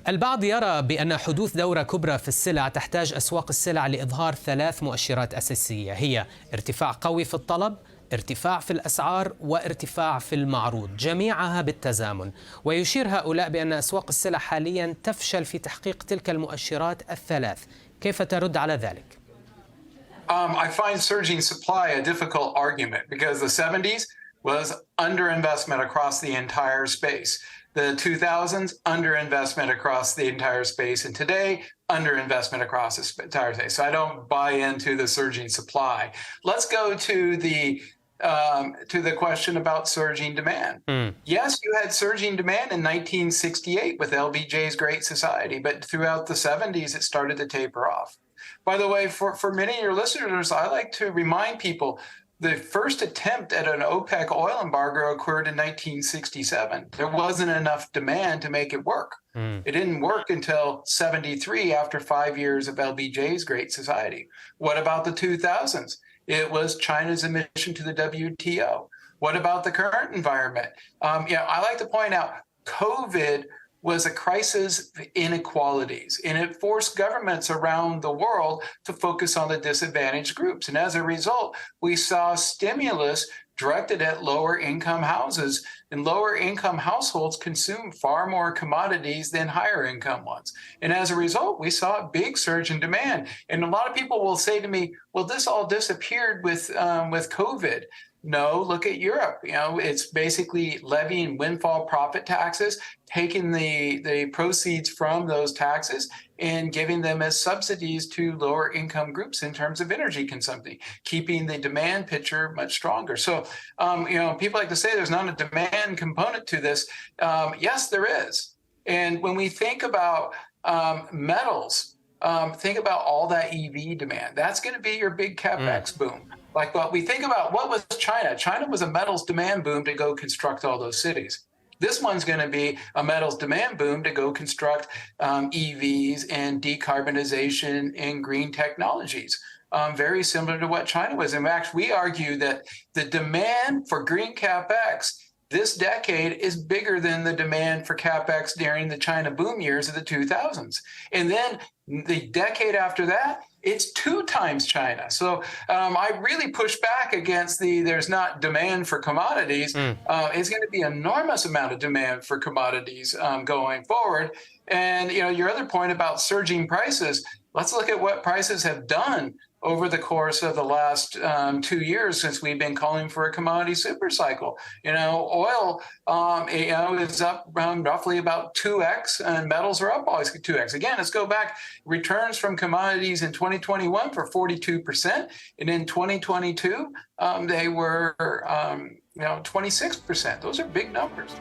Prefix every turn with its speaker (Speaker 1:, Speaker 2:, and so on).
Speaker 1: البعض يرى بأن حدوث دورة كبرى في السلع تحتاج أسواق السلع لإظهار 3 مؤشرات أساسية، هي ارتفاع قوي في الطلب، ارتفاع في الأسعار، وارتفاع في المعروض، جميعها بالتزامن. ويشير هؤلاء بأن أسواق السلع حاليا تفشل في تحقيق تلك المؤشرات ال3. كيف ترد على ذلك؟
Speaker 2: I find surging supply a difficult argument because the 70s was underinvestment across the entire space. The 2000s, underinvestment across the entire space. And today, underinvestment across the entire space. So I don't buy into the surging supply. Let's go to the question about surging demand. Yes, you had surging demand in 1968 with LBJ's Great Society, but throughout the 70s, it started to taper off. By the way, for many of your listeners, I like to remind people the first attempt at an OPEC oil embargo occurred in 1967. There wasn't enough demand to make it work. It didn't work until 73 after 5 years of LBJ's Great Society. What about the 2000s? It was China's admission to the WTO. What about the current environment? I like to point out COVID was a crisis of inequalities, and it forced governments around the world to focus on the disadvantaged groups. And as a result, we saw stimulus directed at lower income houses, and lower income households consume far more commodities than higher income ones. And as a result, we saw a big surge in demand. And a lot of people will say to me, well, this all disappeared with COVID. No, look at Europe. It's basically levying windfall profit taxes, taking the proceeds from those taxes and giving them as subsidies to lower income groups in terms of energy consumption, keeping the demand picture much stronger. So, people like to say there's not a demand component to this. Yes, there is. And when we think about metals, think about all that EV demand. That's going to be your big CapEx boom. Like what we think about, what was China? China was a metals demand boom to go construct all those cities. This one's going to be a metals demand boom to go construct EVs and decarbonization and green technologies. Very similar to what China was. In fact, we argue that the demand for green CapEx this decade is bigger than the demand for CapEx during the China boom years of the 2000s. And then the decade after that, it's 2 times China. So I really push back against there's not demand for commodities. It's going to be an enormous amount of demand for commodities going forward. And your other point about surging prices, let's look at what prices have done over the course of the last 2 years since we've been calling for a commodity super cycle. Oil is up roughly about 2x, and metals are up always 2x. Again, let's go back. Returns from commodities in 2021 for 42%, and in 2022 they were 26%. Those are big numbers.